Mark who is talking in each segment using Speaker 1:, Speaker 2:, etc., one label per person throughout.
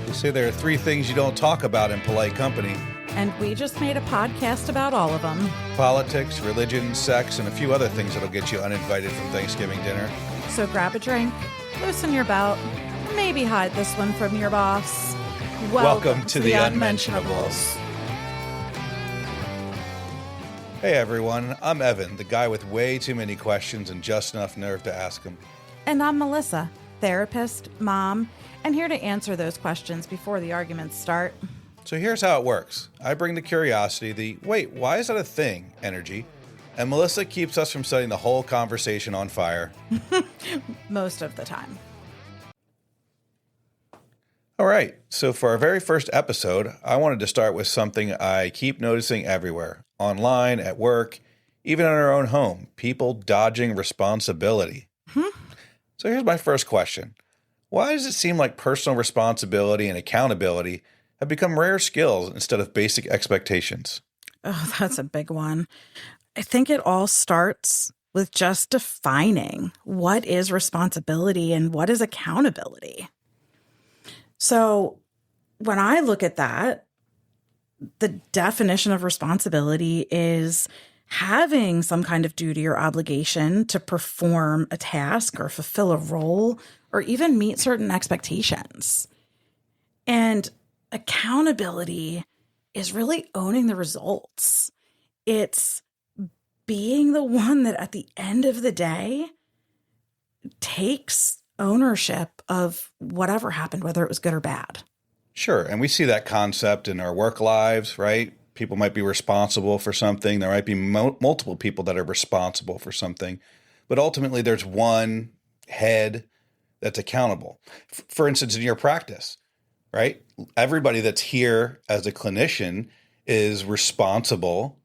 Speaker 1: They say there are 3 things you don't talk about in polite company.
Speaker 2: And we just made a podcast about all of them.
Speaker 1: Politics, religion, sex, and a few other things that'll get you uninvited from Thanksgiving dinner.
Speaker 2: So grab a drink, loosen your belt, maybe hide this one from your boss.
Speaker 1: Welcome to the Unmentionables. Hey everyone, I'm Evan, the guy with way too many questions and just enough nerve to ask them.
Speaker 2: And I'm Melissa, therapist, mom, and here to answer those questions before the arguments start.
Speaker 1: So here's how it works. I bring the curiosity, the wait, why is that a thing energy, and Melissa keeps us from setting the whole conversation on fire.
Speaker 2: Most of the time.
Speaker 1: All right, so for our very first episode, I wanted to start with something I keep noticing everywhere, online, at work, even in our own home, people dodging responsibility. So here's my first question. Why does it seem like personal responsibility and accountability have become rare skills instead of basic expectations?
Speaker 2: Oh, that's a big one. I think it all starts with just defining what is responsibility and what is accountability. So when I look at that, the definition of responsibility is having some kind of duty or obligation to perform a task or fulfill a role or even meet certain expectations. And accountability is really owning the results. It's being the one that at the end of the day takes ownership of whatever happened, whether it was good or bad.
Speaker 1: Sure. And we see that concept in our work lives, right? People might be responsible for something. There might be multiple people that are responsible for something. But ultimately, there's one head that's accountable. For instance, in your practice, right? Everybody that's here as a clinician is responsible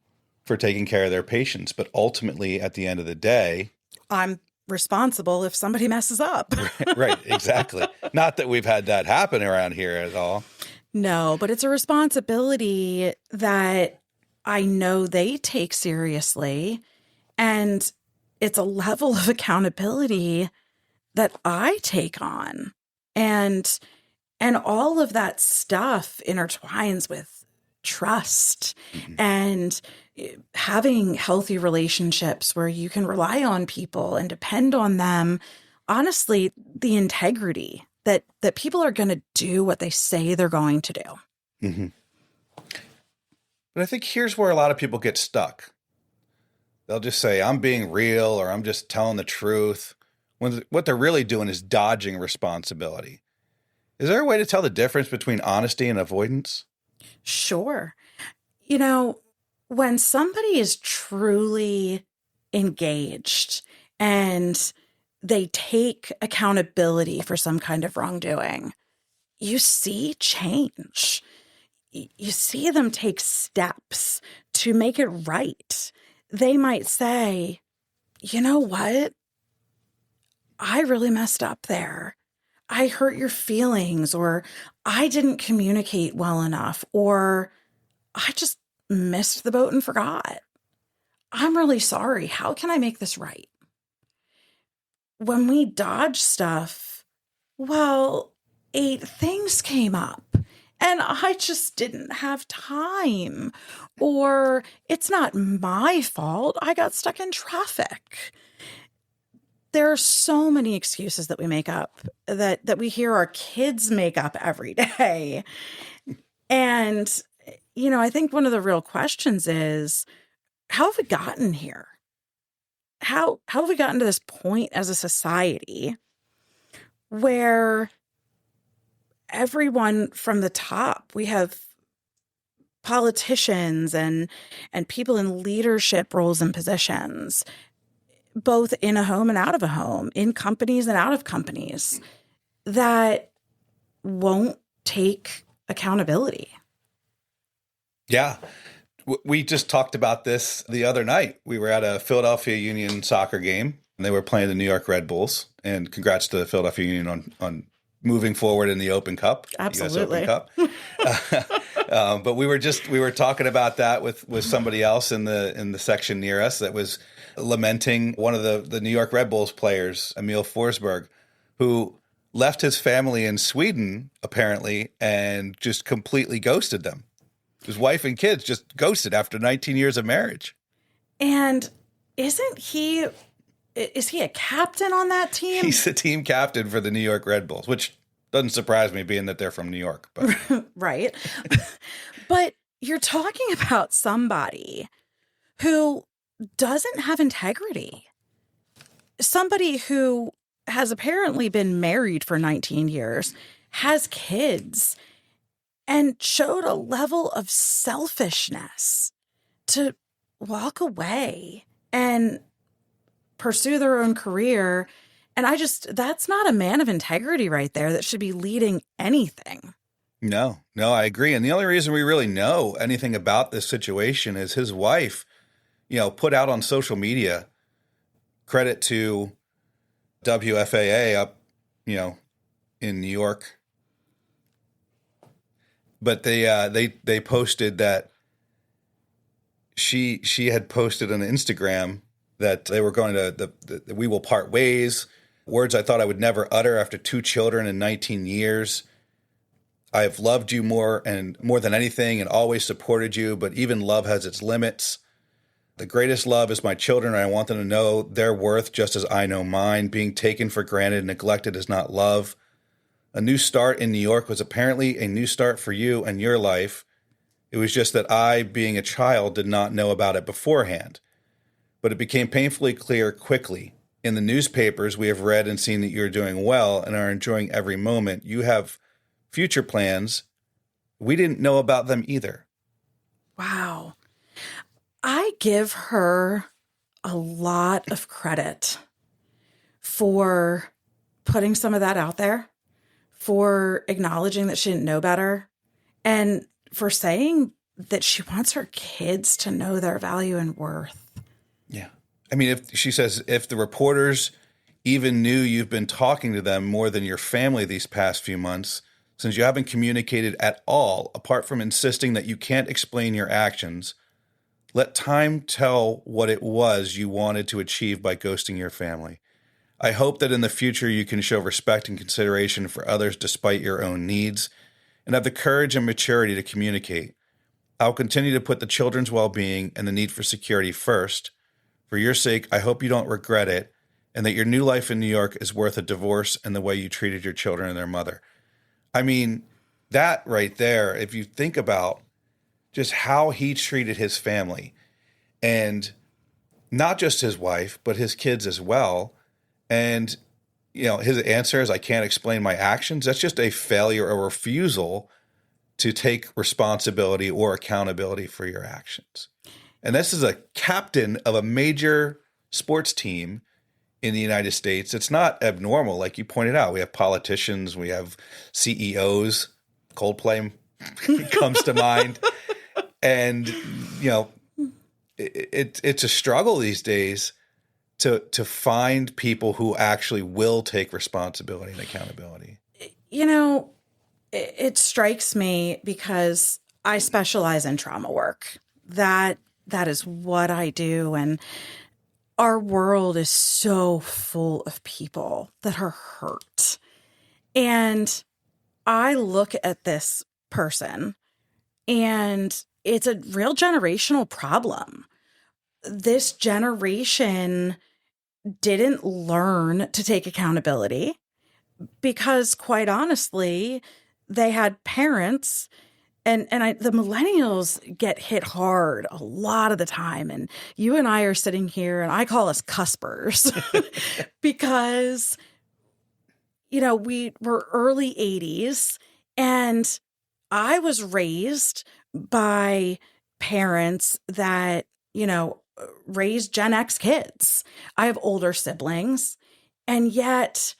Speaker 1: for taking care of their patients. But ultimately, at the end of the day,
Speaker 2: I'm responsible if somebody messes up.
Speaker 1: Right, exactly. Not that we've had that happen around here at all.
Speaker 2: No, but it's a responsibility that I know they take seriously. And it's a level of accountability that I take on. And all of that stuff intertwines with trust and having healthy relationships where you can rely on people and depend on them. Honestly, the integrity that people are going to do what they say they're going to do.
Speaker 1: Mm-hmm. But I think here's where a lot of people get stuck. They'll just say, I'm being real, or I'm just telling the truth, when what they're really doing is dodging responsibility. Is there a way to tell the difference between honesty and avoidance?
Speaker 2: Sure. You know, when somebody is truly engaged and they take accountability for some kind of wrongdoing, you see change. You see them take steps to make it right. They might say, you know what? I really messed up there. I hurt your feelings, or I didn't communicate well enough, or I just missed the boat and forgot. I'm really sorry. How can I make this right? When we dodge stuff, well, 8 things came up and I just didn't have time, or it's not my fault. I got stuck in traffic. There are so many excuses that we make up that we hear our kids make up every day. And, you know, I think one of the real questions is, how have we gotten here? How have we gotten to this point as a society where everyone from the top, we have politicians and people in leadership roles and positions, both in a home and out of a home, in companies and out of companies, that won't take accountability.
Speaker 1: Yeah. We just talked about this the other night. We were at a Philadelphia Union soccer game, and they were playing the New York Red Bulls. And congrats to the Philadelphia Union on moving forward in the Open Cup.
Speaker 2: Absolutely.
Speaker 1: US Open Cup. But we were talking about that with somebody else in the section near us that was lamenting one of the New York Red Bulls players, Emil Forsberg, who left his family in Sweden, apparently, and just completely ghosted them. His wife and kids just ghosted after 19 years of marriage.
Speaker 2: And is he a captain on that team?
Speaker 1: He's the team captain for the New York Red Bulls, which doesn't surprise me being that they're from New York. But.
Speaker 2: Right. But you're talking about somebody who doesn't have integrity. Somebody who has apparently been married for 19 years, has kids, and showed a level of selfishness to walk away and pursue their own career. And that's not a man of integrity right there that should be leading anything.
Speaker 1: No, I agree. And the only reason we really know anything about this situation is his wife, put out on social media, credit to WFAA up, in New York. But they posted that she had posted on Instagram that they were going to the we will part ways, words I thought I would never utter after 2 children in 19 years. I have loved you more than anything and always supported you, but even love has its limits. The greatest love is my children, and I want them to know their worth just as I know mine. Being taken for granted and neglected is not love. A new start in New York was apparently a new start for you and your life. It was just that I, being a child, did not know about it beforehand. But it became painfully clear quickly. In the newspapers, we have read and seen that you are doing well and are enjoying every moment. You have future plans. We didn't know about them either.
Speaker 2: Wow. I give her a lot of credit for putting some of that out there, for acknowledging that she didn't know better, and for saying that she wants her kids to know their value and worth.
Speaker 1: Yeah. I mean, if the reporters even knew you've been talking to them more than your family these past few months, since you haven't communicated at all, apart from insisting that you can't explain your actions, let time tell what it was you wanted to achieve by ghosting your family. I hope that in the future you can show respect and consideration for others despite your own needs, and have the courage and maturity to communicate. I'll continue to put the children's well-being and the need for security first. For your sake, I hope you don't regret it, and that your new life in New York is worth a divorce and the way you treated your children and their mother. I mean, that right there, if you think about just how he treated his family, and not just his wife, but his kids as well. And, his answer is, I can't explain my actions. That's just a failure or refusal to take responsibility or accountability for your actions. And this is a captain of a major sports team in the United States. It's not abnormal. Like you pointed out, we have politicians, we have CEOs, Coldplay comes to mind. And, it's a struggle these days to find people who actually will take responsibility and accountability.
Speaker 2: It strikes me because I specialize in trauma work. That is what I do. And our world is so full of people that are hurt. And I look at this person, and it's a real generational problem. This generation didn't learn to take accountability because, quite honestly, they had parents, and the millennials get hit hard a lot of the time. And you and I are sitting here, and I call us cuspers because, we were early 80s, and I was raised by parents that, raised Gen X kids. I have older siblings, and yet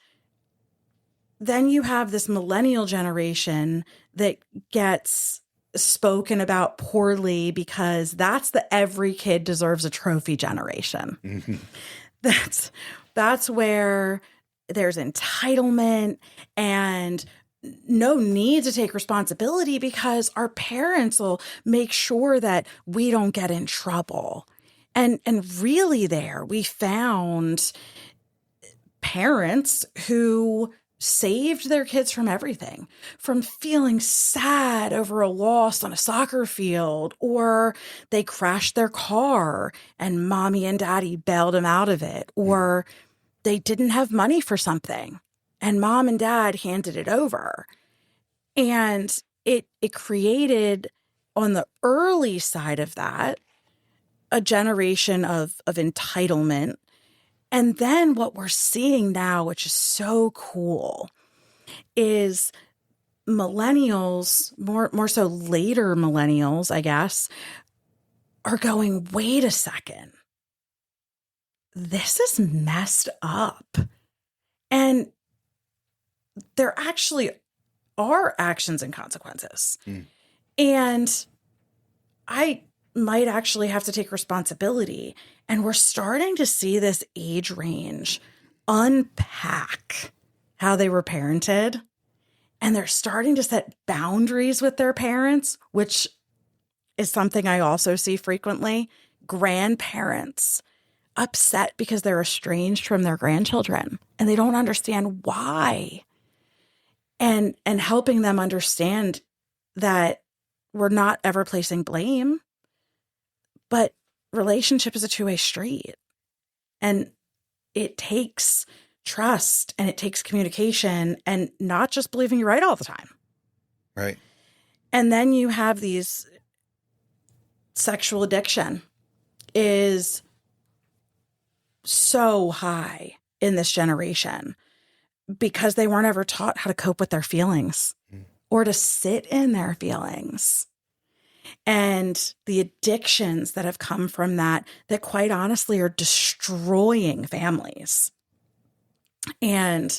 Speaker 2: then you have this millennial generation that gets spoken about poorly because that's the every kid deserves a trophy generation. Mm-hmm. That's where there's entitlement and no need to take responsibility because our parents will make sure that we don't get in trouble. And really there we found parents who saved their kids from everything, from feeling sad over a loss on a soccer field, or they crashed their car and mommy and daddy bailed them out of it, or they didn't have money for something and mom and dad handed it over. And it created, on the early side of that, a generation of entitlement. And then what we're seeing now, which is so cool, is millennials, more so later millennials, I guess, are going, wait a second, this is messed up. And there actually are actions and consequences. And I might actually have to take responsibility. And we're starting to see this age range unpack how they were parented. And they're starting to set boundaries with their parents, which is something I also see frequently. Grandparents upset because they're estranged from their grandchildren and they don't understand why. And helping them understand that we're not ever placing blame, but relationship is a two-way street. And it takes trust and it takes communication and not just believing you're right all the time.
Speaker 1: Right.
Speaker 2: And then you have these sexual addiction is so high in this generation because they weren't ever taught how to cope with their feelings or to sit in their feelings. And the addictions that have come from that quite honestly are destroying families. And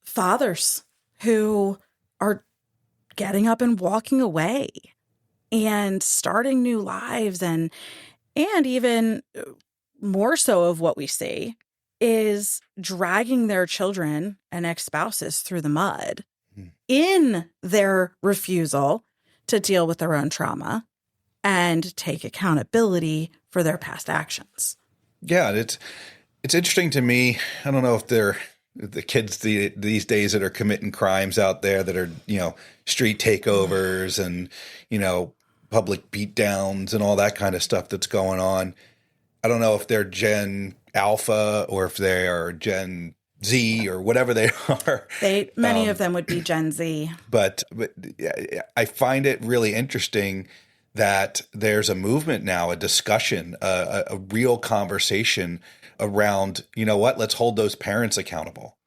Speaker 2: fathers who are getting up and walking away and starting new lives, and even more so of what we see is dragging their children and ex-spouses through the mud in their refusal to deal with their own trauma and take accountability for their past actions.
Speaker 1: Yeah, it's interesting to me. I don't know if they're the kids these days that are committing crimes out there that are, street takeovers and, public beatdowns and all that kind of stuff that's going on. I don't know if they're Gen Alpha or if they are Gen Z or whatever they are.
Speaker 2: Many of them would be Gen Z.
Speaker 1: But I find it really interesting that there's a movement now, a discussion, a real conversation around, let's hold those parents accountable.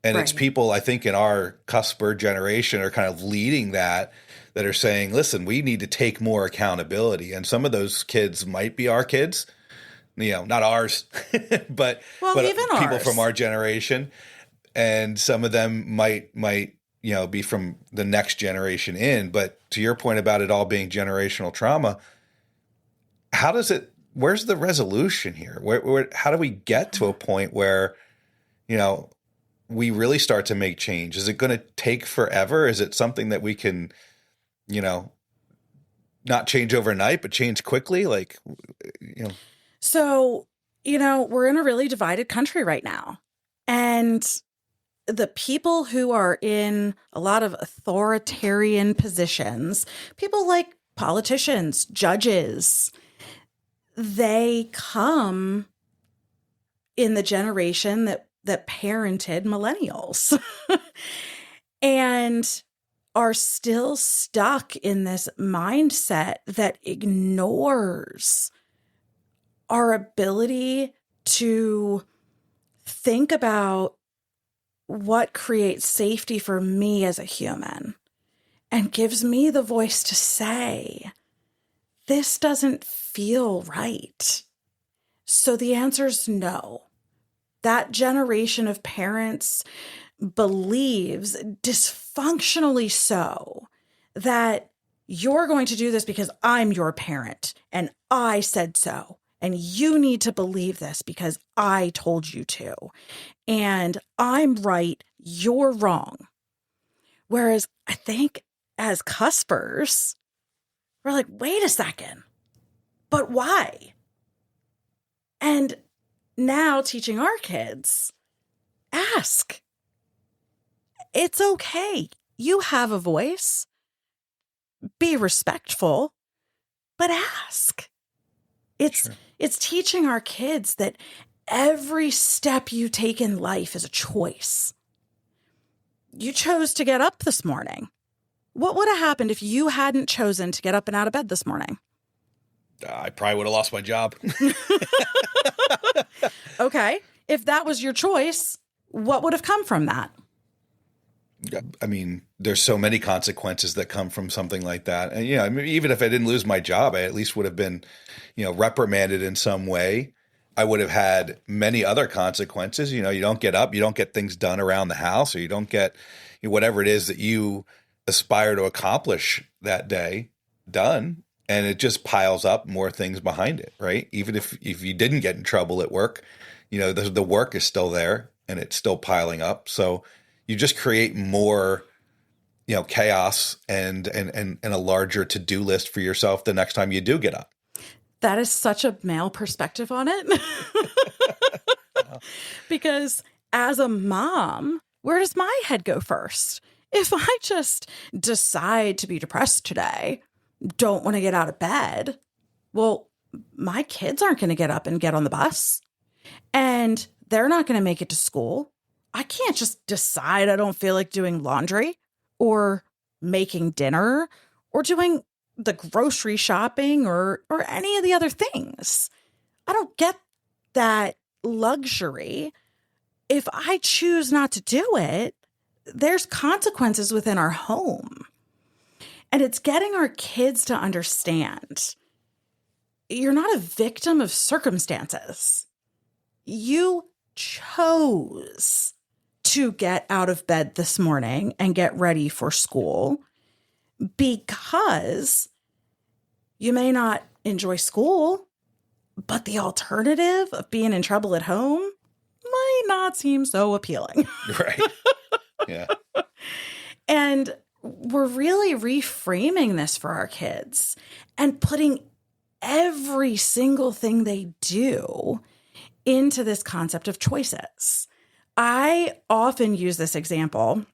Speaker 1: And It's people, I think, in our cusper generation are kind of leading that are saying, listen, we need to take more accountability. And some of those kids might be our kids, not ours, but
Speaker 2: even
Speaker 1: people
Speaker 2: ours.
Speaker 1: from our generation. And some of them might be from the next generation in. But to your point about it all being generational trauma, where's the resolution here? How do we get to a point where, we really start to make change? Is it going to take forever? Is it something that we can, not change overnight, but change quickly?
Speaker 2: So, we're in a really divided country right now. And the people who are in a lot of authoritarian positions, people like politicians, judges, they come in the generation that parented millennials and are still stuck in this mindset that ignores our ability to think about what creates safety for me as a human and gives me the voice to say, this doesn't feel right. So the answer is no. That generation of parents believes, dysfunctionally so, that you're going to do this because I'm your parent and I said so. And you need to believe this because I told you to. And I'm right, you're wrong. Whereas I think as cuspers, we're like, wait a second, but why? And now teaching our kids, ask. It's okay. You have a voice. Be respectful, but ask. It's teaching our kids that every step you take in life is a choice. You chose to get up this morning. What would have happened if you hadn't chosen to get up and out of bed this morning?
Speaker 1: I probably would have lost my job.
Speaker 2: Okay. If that was your choice, what would have come from that?
Speaker 1: I mean, there's so many consequences that come from something like that. And, I mean, even if I didn't lose my job, I at least would have been, reprimanded in some way. I would have had many other consequences. You don't get up, you don't get things done around the house, or you don't get whatever it is that you aspire to accomplish that day done. And it just piles up more things behind it, right? Even if you didn't get in trouble at work, the work is still there and it's still piling up. So you just create more, chaos and a larger to-do list for yourself the next time you do get up.
Speaker 2: That is such a male perspective on it. Because as a mom, where does my head go first? If I just decide to be depressed today, don't want to get out of bed, well, my kids aren't going to get up and get on the bus, and they're not going to make it to school. I can't just decide I don't feel like doing laundry or making dinner or doing the grocery shopping or any of the other things. I don't get that luxury. If I choose not to do it, there's consequences within our home. And it's getting our kids to understand you're not a victim of circumstances. You chose to get out of bed this morning and get ready for school because you may not enjoy school, but the alternative of being in trouble at home might not seem so appealing.
Speaker 1: Right. Yeah.
Speaker 2: And we're really reframing this for our kids and putting every single thing they do into this concept of choices. I often use this example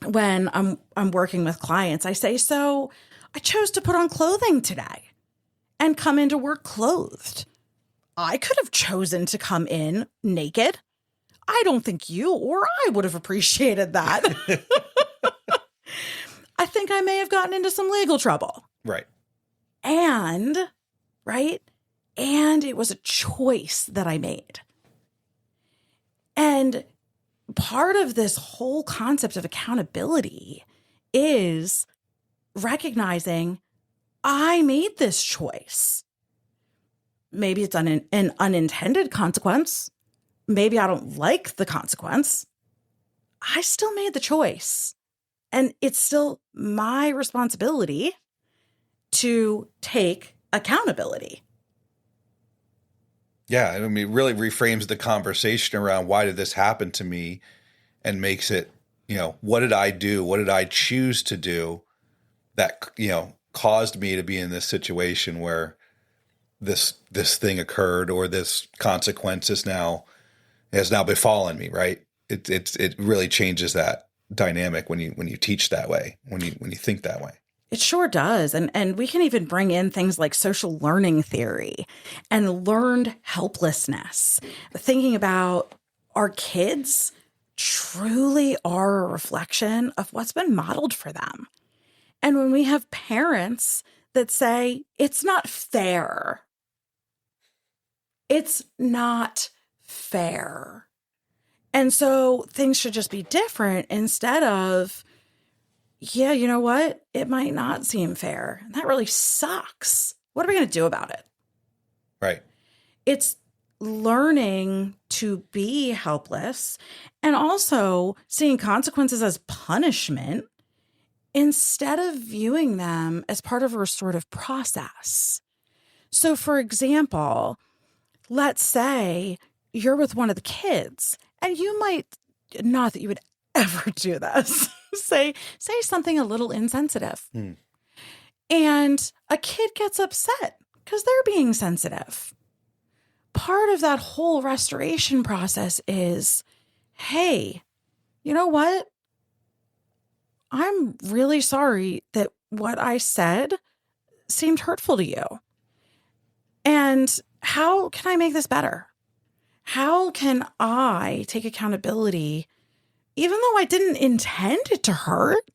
Speaker 2: when I'm working with clients. I say, so I chose to put on clothing today and come into work clothed. I could have chosen to come in naked. I don't think you or I would have appreciated that. I think I may have gotten into some legal trouble.
Speaker 1: Right.
Speaker 2: And it was a choice that I made. And part of this whole concept of accountability is recognizing I made this choice. Maybe it's an unintended consequence. Maybe I don't like the consequence. I still made the choice. And it's still my responsibility to take accountability.
Speaker 1: Yeah. I mean, it really reframes the conversation around why did this happen to me and makes it, what did I do? What did I choose to do that, caused me to be in this situation where this thing occurred or this consequence has now befallen me, right? It really changes that dynamic when you teach that way, when you think that way.
Speaker 2: It sure does. And we can even bring in things like social learning theory and learned helplessness. Thinking about our kids truly are a reflection of what's been modeled for them. And when we have parents that say, it's not fair, it's not fair. And so things should just be different instead of, yeah, you know what? It might not seem fair. That really sucks. What are we going to do about it?
Speaker 1: Right.
Speaker 2: It's learning to be helpless and also seeing consequences as punishment instead of viewing them as part of a restorative process. So, for example, let's say you're with one of the kids and you might, not that you would ever do this, say something a little insensitive. And a kid gets upset because they're being sensitive. Part of that whole restoration process is, hey, you know what? I'm really sorry that what I said seemed hurtful to you. And how can I make this better? How can I take accountability, even though I didn't intend it to hurt?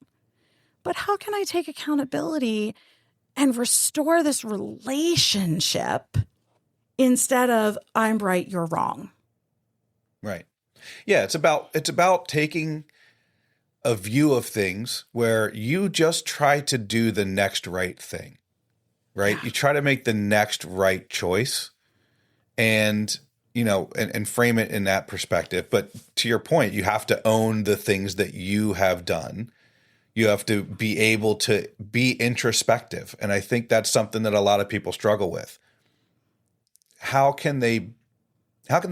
Speaker 2: But how can I take accountability and restore this relationship instead of I'm right, you're wrong?
Speaker 1: Right. Yeah, it's about taking a view of things where you just try to do the next right thing, right?
Speaker 2: Yeah.
Speaker 1: You try to make the next right choice and, and frame it in that perspective. But to your point, you have to own the things that you have done. You have to be able to be introspective. And I think that's something that a lot of people struggle with. How can they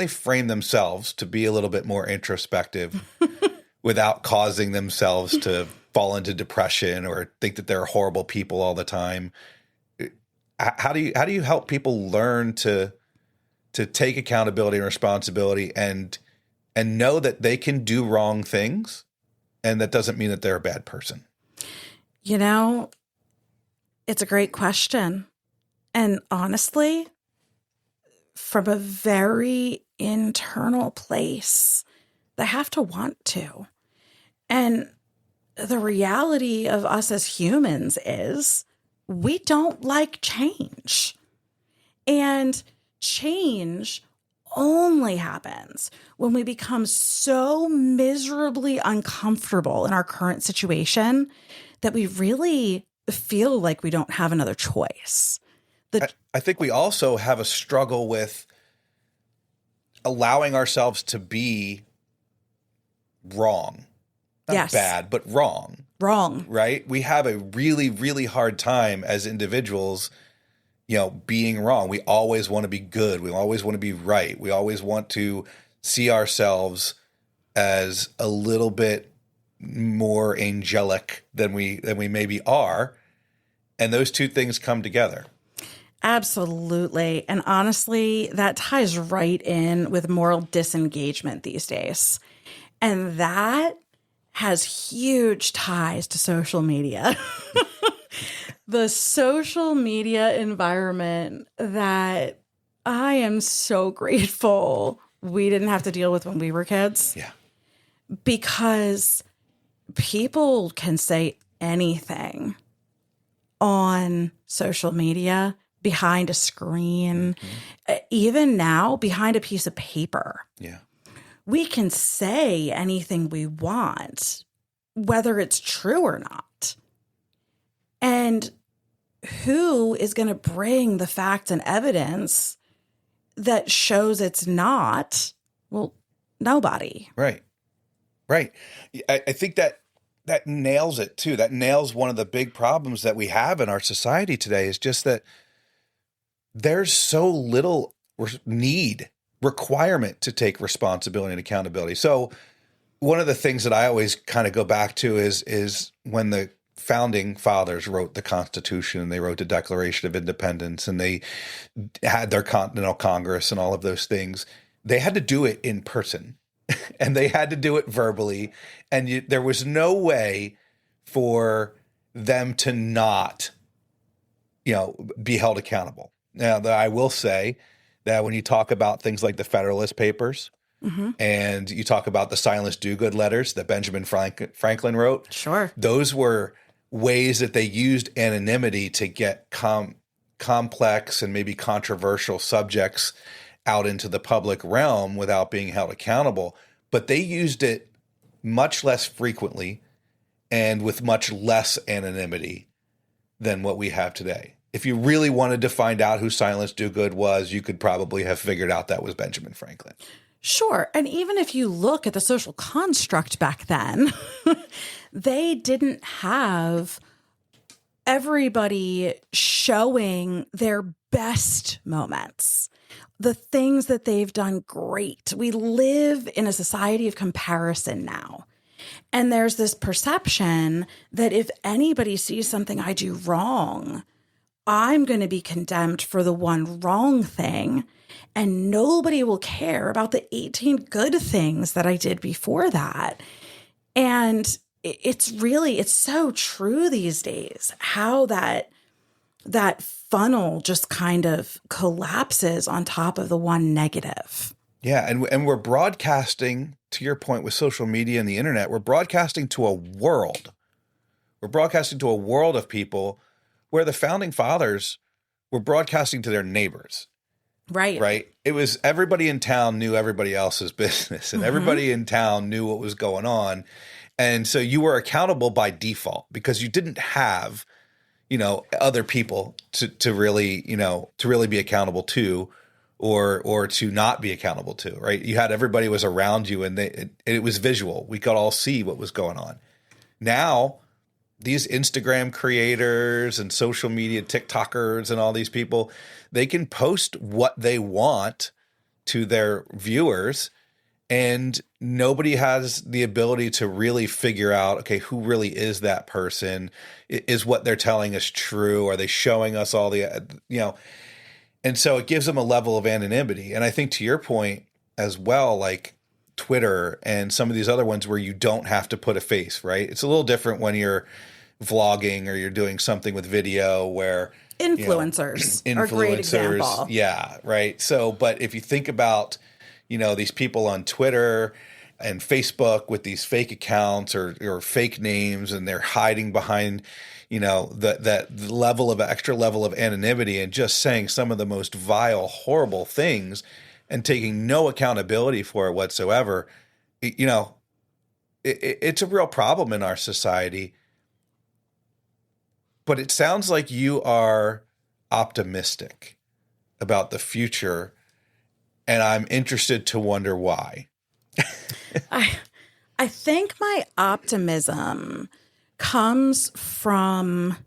Speaker 1: frame themselves to be a little bit more introspective without causing themselves to fall into depression or think that they're horrible people all the time? How do you help people learn to take accountability and responsibility and know that they can do wrong things, and that doesn't mean that they're a bad person?
Speaker 2: It's a great question. And honestly, from a very internal place, they have to want to. And the reality of us as humans is we don't like change. And change only happens when we become so miserably uncomfortable in our current situation that we really feel like we don't have another choice.
Speaker 1: I think we also have a struggle with allowing ourselves to be wrong. Not bad, but wrong.
Speaker 2: Wrong.
Speaker 1: Right? We have a really, really hard time as individuals, being wrong. We always want to be good. We always want to be right. We always want to see ourselves as a little bit more angelic than we maybe are. And those two things come together.
Speaker 2: Absolutely. And honestly, that ties right in with moral disengagement these days. And that has huge ties to social media. The social media environment that I am so grateful we didn't have to deal with when we were kids.
Speaker 1: Yeah.
Speaker 2: Because people can say anything on social media, behind a screen, even now behind a piece of paper.
Speaker 1: Yeah.
Speaker 2: We can say anything we want, whether it's true or not. And who is going to bring the facts and evidence that shows it's not? Well, nobody.
Speaker 1: Right. Right. I think that nails it too. That nails one of the big problems that we have in our society today is just that there's so little requirement to take responsibility and accountability. So one of the things that I always kind of go back to is when the founding fathers wrote the Constitution and they wrote the Declaration of Independence and they had their Continental Congress and all of those things. They had to do it in person and they had to do it verbally. And there was no way for them to not, be held accountable. Now, I will say that when you talk about things like the Federalist Papers and you talk about the Silas Dogood letters that Benjamin Franklin wrote,
Speaker 2: sure,
Speaker 1: those were ways that they used anonymity to get complex and maybe controversial subjects out into the public realm without being held accountable. But they used it much less frequently and with much less anonymity than what we have today. If you really wanted to find out who Silas Dogood was, you could probably have figured out that was Benjamin Franklin.
Speaker 2: Sure. And even if you look at the social construct back then, they didn't have everybody showing their best moments, the things that they've done great. We live in a society of comparison now. And there's this perception that if anybody sees something I do wrong, I'm going to be condemned for the one wrong thing, and nobody will care about the 18 good things that I did before that. And it's so true these days how that funnel just kind of collapses on top of the one negative.
Speaker 1: Yeah, and we're broadcasting, to your point with social media and the internet, we're broadcasting to a world. We're broadcasting to a world of people where the founding fathers were broadcasting to their neighbors.
Speaker 2: Right.
Speaker 1: Right. It was everybody in town knew everybody else's business, and everybody in town knew what was going on. And so you were accountable by default because you didn't have, other people to really be accountable to, or to not be accountable to, right? You had everybody was around you, and it was visual. We could all see what was going on. Now, these Instagram creators and social media TikTokers and all these people, they can post what they want to their viewers, and nobody has the ability to really figure out, okay, who really is that person? Is what they're telling us true? Are they showing us all and so it gives them a level of anonymity. And I think to your point as well, like Twitter and some of these other ones where you don't have to put a face, right? It's a little different when you're vlogging or you're doing something with video where
Speaker 2: influencers are a great example.
Speaker 1: Yeah, right. So, but if you think about, these people on Twitter and Facebook with these fake accounts or fake names, and they're hiding behind, that level of extra level of anonymity and just saying some of the most vile, horrible things and taking no accountability for it whatsoever, it's a real problem in our society. But it sounds like you are optimistic about the future, and I'm interested to wonder why.
Speaker 2: I think my optimism comes from,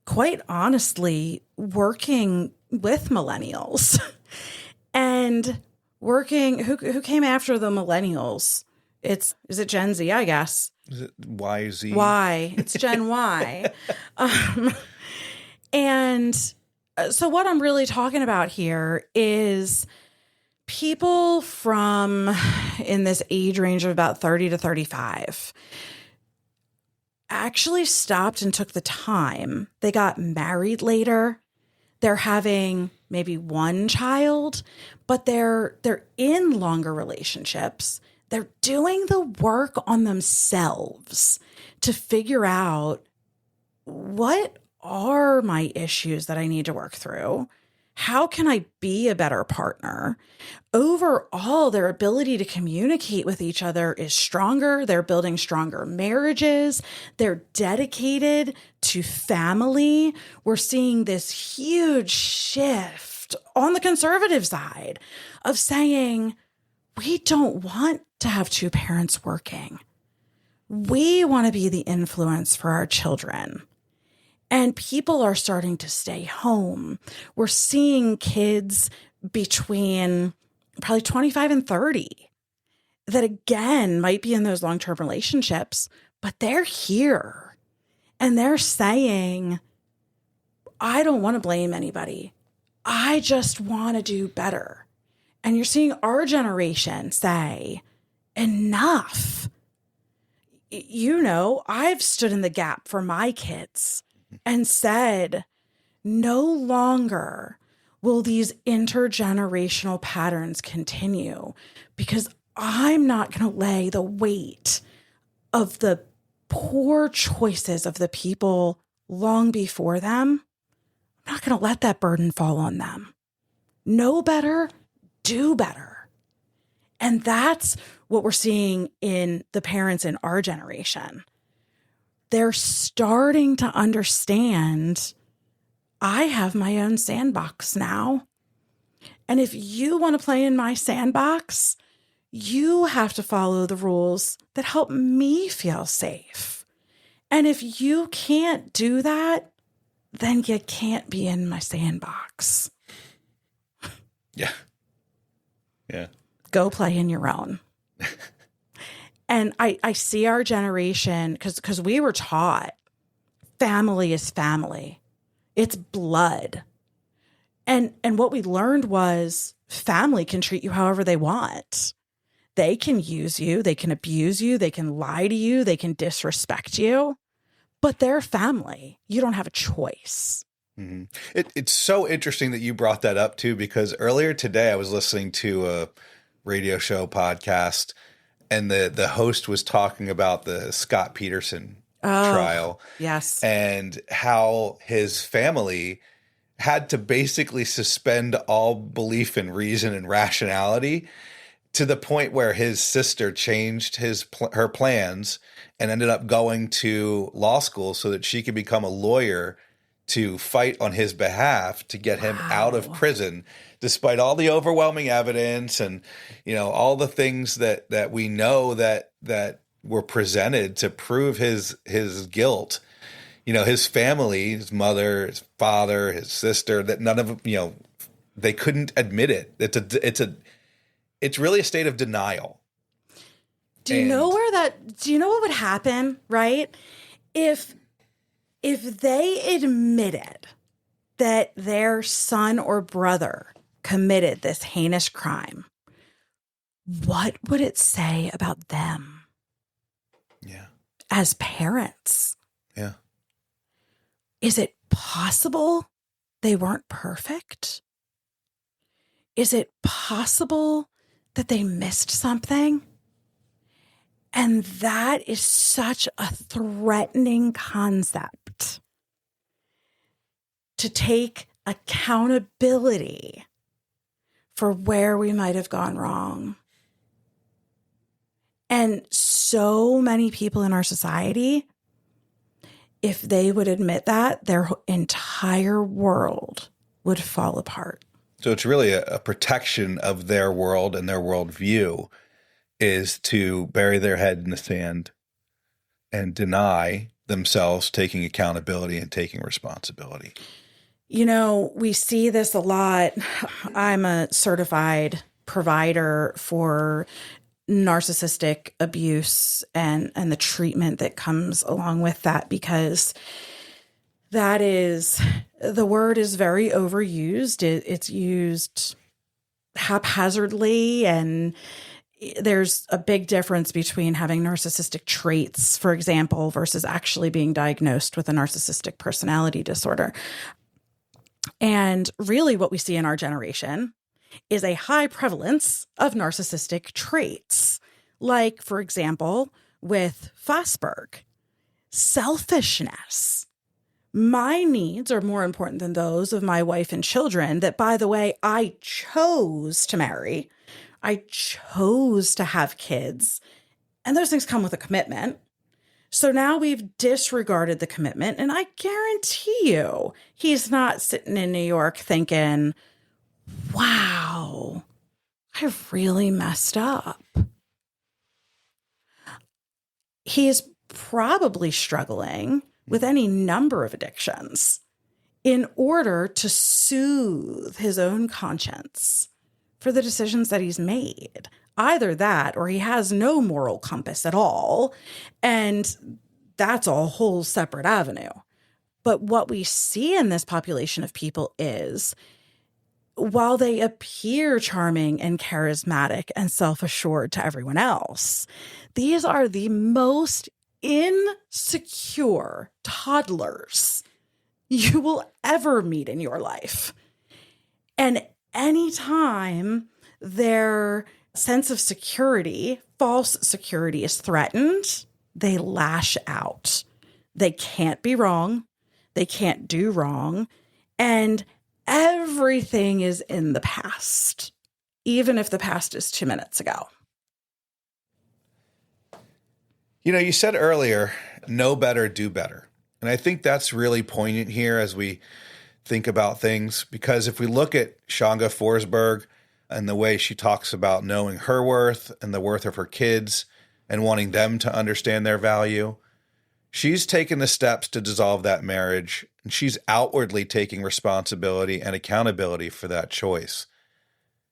Speaker 2: quite honestly, working with millennials and working who came after the millennials. Is it Gen Z, I guess?
Speaker 1: Is it YZ?
Speaker 2: Y. It's Gen Y. And so what I'm really talking about here is people from in this age range of about 30 to 35 actually stopped and took the time. They got married later. They're having maybe one child, but they're in longer relationships. They're doing the work on themselves to figure out, what are my issues that I need to work through? How can I be a better partner? Overall, their ability to communicate with each other is stronger. They're building stronger marriages. They're dedicated to family. We're seeing this huge shift on the conservative side of saying, we don't want to have two parents working. We want to be the influence for our children. And people are starting to stay home. We're seeing kids between probably 25 and 30 that, again, might be in those long-term relationships, but they're here. And they're saying, I don't want to blame anybody. I just want to do better. And you're seeing our generation say, enough. I've stood in the gap for my kids and said, no longer will these intergenerational patterns continue, because I'm not going to lay the weight of the poor choices of the people long before them. I'm not going to let that burden fall on them. Know better, do better. And that's what we're seeing in the parents in our generation. They're starting to understand, I have my own sandbox now. And if you want to play in my sandbox, you have to follow the rules that help me feel safe. And if you can't do that, then you can't be in my sandbox.
Speaker 1: Yeah. Yeah.
Speaker 2: Go play in your own. And I see our generation, because we were taught family is family. It's blood. And what we learned was family can treat you however they want. They can use you, they can abuse you, they can lie to you, they can disrespect you, but they're family. You don't have a choice.
Speaker 1: Mm-hmm. It's so interesting that you brought that up too, because earlier today I was listening to a radio show podcast, and the host was talking about the Scott Peterson trial.
Speaker 2: Yes.
Speaker 1: And how his family had to basically suspend all belief in reason and rationality, to the point where his sister changed her plans and ended up going to law school so that she could become a lawyer to fight on his behalf to get him out of prison, despite all the overwhelming evidence and, all the things that we know that were presented to prove his guilt. His family, his mother, his father, his sister, that none of them, they couldn't admit it. It's really a state of denial.
Speaker 2: Do you know what would happen, right? If they admitted that their son or brother committed this heinous crime, what would it say about them?
Speaker 1: Yeah.
Speaker 2: As parents?
Speaker 1: Yeah.
Speaker 2: Is it possible they weren't perfect? Is it possible that they missed something? And that is such a threatening concept, to take accountability for where we might have gone wrong. And so many people in our society, if they would admit that, their entire world would fall apart.
Speaker 1: So it's really a protection of their world and their worldview, is to bury their head in the sand and deny themselves taking accountability and taking responsibility.
Speaker 2: We see this a lot. I'm a certified provider for narcissistic abuse and the treatment that comes along with that, because the word is very overused. It's used haphazardly, and there's a big difference between having narcissistic traits, for example, versus actually being diagnosed with a narcissistic personality disorder. And really what we see in our generation is a high prevalence of narcissistic traits. Like, for example, with Fosberg, selfishness. My needs are more important than those of my wife and children that, by the way, I chose to marry. I chose to have kids. And those things come with a commitment. So now we've disregarded the commitment. And I guarantee you, he's not sitting in New York thinking, wow, I really messed up. He is probably struggling with any number of addictions in order to soothe his own conscience for the decisions that he's made. Either that, or he has no moral compass at all, and that's a whole separate avenue. But what we see in this population of people is, while they appear charming and charismatic and self-assured to everyone else, these are the most insecure toddlers you will ever meet in your life. And anytime their sense of security, false security, is threatened, they lash out. They can't be wrong. They can't do wrong. And everything is in the past, even if the past is 2 minutes ago.
Speaker 1: You said earlier, know better, do better. And I think that's really poignant here as we think about things, because if we look at Shanga Forsberg and the way she talks about knowing her worth and the worth of her kids and wanting them to understand their value, she's taken the steps to dissolve that marriage, and she's outwardly taking responsibility and accountability for that choice.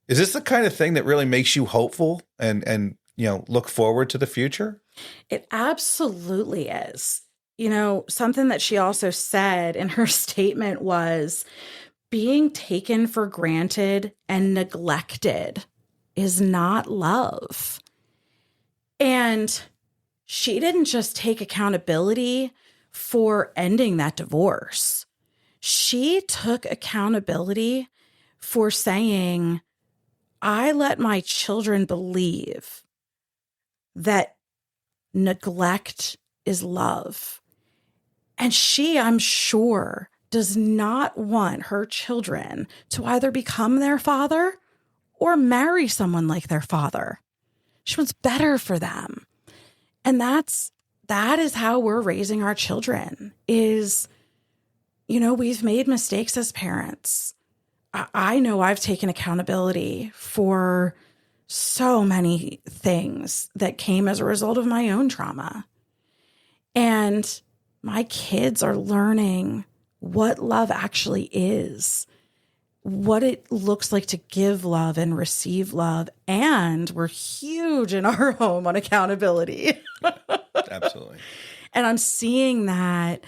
Speaker 1: Is this the kind of thing that really makes you hopeful and look forward to the future?
Speaker 2: It absolutely is. Something that she also said in her statement was, being taken for granted and neglected is not love. And she didn't just take accountability for ending that divorce. She took accountability for saying, I let my children believe that neglect is love. And she, I'm sure, does not want her children to either become their father or marry someone like their father. She wants better for them. And that is how we're raising our children is, we've made mistakes as parents. I know I've taken accountability for so many things that came as a result of my own trauma. And my kids are learning what love actually is, what it looks like to give love and receive love. And we're huge in our home on accountability.
Speaker 1: Absolutely.
Speaker 2: And I'm seeing that,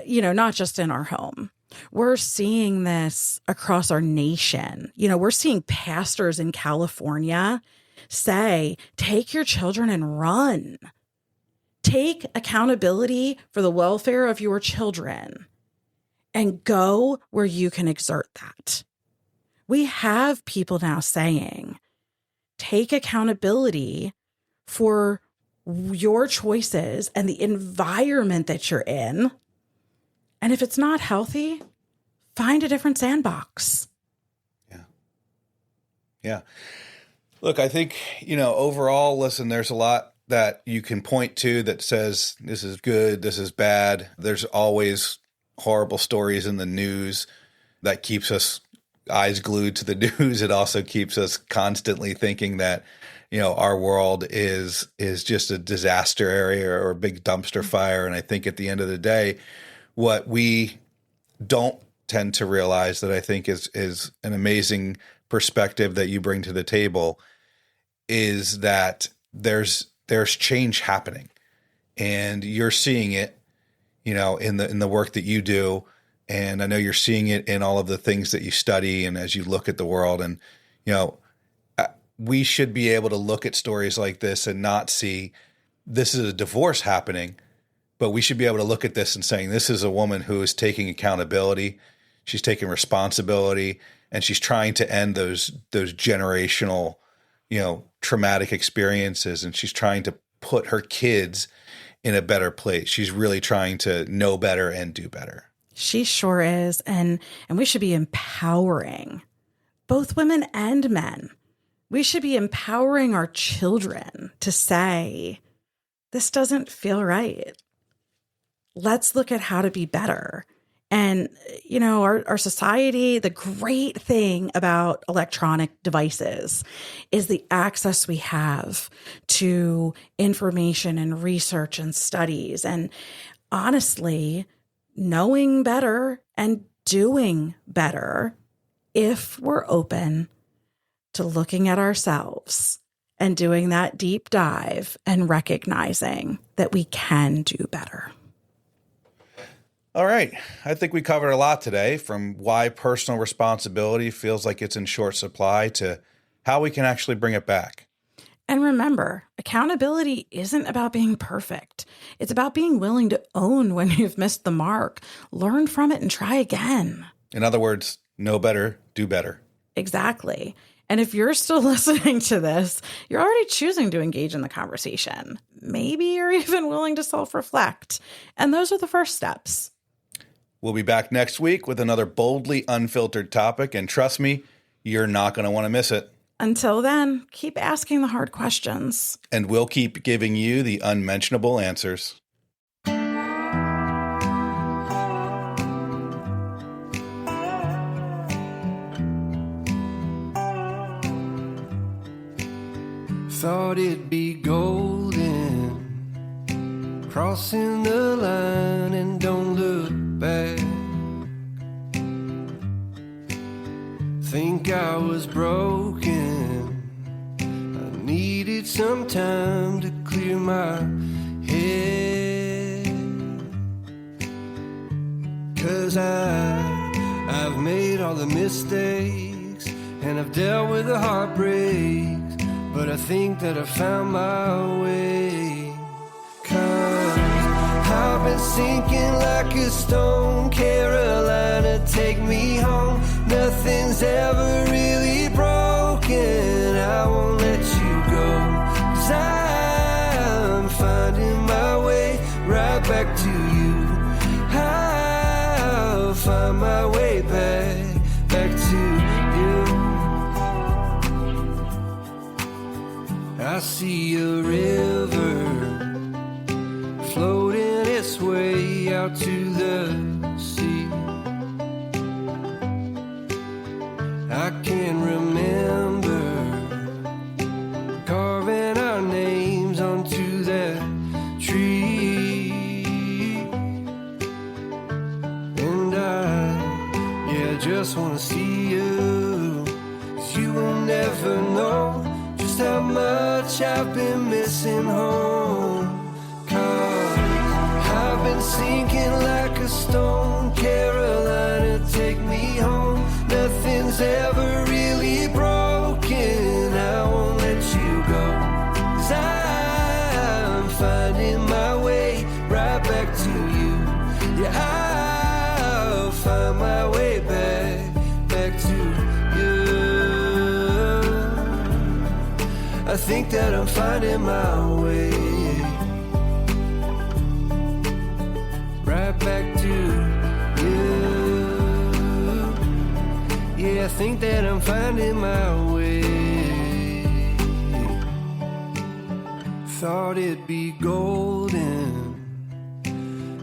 Speaker 2: not just in our home. We're seeing this across our nation. We're seeing pastors in California say, take your children and run. Take accountability for the welfare of your children and go where you can exert that. We have people now saying, take accountability for your choices and the environment that you're in. And if it's not healthy, find a different sandbox.
Speaker 1: Yeah. Look, I think, overall, listen, there's a lot that you can point to that says this is good, this is bad. There's always horrible stories in the news that keeps us eyes glued to the news. It also keeps us constantly thinking that, our world is just a disaster area or a big dumpster fire. And I think at the end of the day, what we don't tend to realize that I think is an amazing perspective that you bring to the table is that there's change happening, and you're seeing it, in the work that you do. And I know you're seeing it in all of the things that you study and as you look at the world. And, we should be able to look at stories like this and not see this is a divorce happening, but we should be able to look at this and saying, this is a woman who is taking accountability. She's taking responsibility, and she's trying to end those generational, traumatic experiences. And she's trying to put her kids in a better place. She's really trying to know better and do better.
Speaker 2: She sure is. And we should be empowering both women and men. We should be empowering our children to say, this doesn't feel right. Let's look at how to be better. And, our society, the great thing about electronic devices is the access we have to information and research and studies. And honestly, knowing better and doing better if we're open to looking at ourselves and doing that deep dive and recognizing that we can do better.
Speaker 1: All right. I think we covered a lot today, from why personal responsibility feels like it's in short supply to how we can actually bring it back.
Speaker 2: And remember, accountability isn't about being perfect. It's about being willing to own when you've missed the mark, learn from it, and try again.
Speaker 1: In other words, know better, do better.
Speaker 2: Exactly. And if you're still listening to this, you're already choosing to engage in the conversation. Maybe you're even willing to self-reflect. And those are the first steps.
Speaker 1: We'll be back next week with another boldly unfiltered topic. And trust me, you're not going to want to miss it.
Speaker 2: Until then, keep asking the hard questions.
Speaker 1: And we'll keep giving you the unmentionable answers.
Speaker 3: Thought it'd be golden, crossing the line and don't look back. Think I was broken, I needed some time to clear my head. 'Cause I've made all the mistakes, and I've dealt with the heartbreaks. but I think that I found my way. 'Cause I've been sinking like a stone. Carolina, take me home. Nothing's ever really broken. I won't let you go. 'Cause I'm finding my way right back to you. I'll find my way back to you. I see a river floating its way out to the sea. I can remember carving our names onto that tree. And I just wanna see you, 'cause you will never know just how much I've been missing home. 'Cause I've been sinking like a stone. Carolina, take me home. Nothing's ever really broken. I won't let you go. 'Cause I'm finding my way right back to you. Yeah, I'll find my way back to you. I think that I'm finding my way right back to you. Yeah, I think that I'm finding my way. Thought it'd be golden,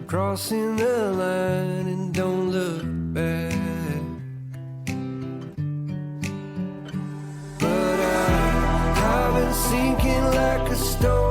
Speaker 3: crossing the line and don't look back. But I've been sinking like a stone.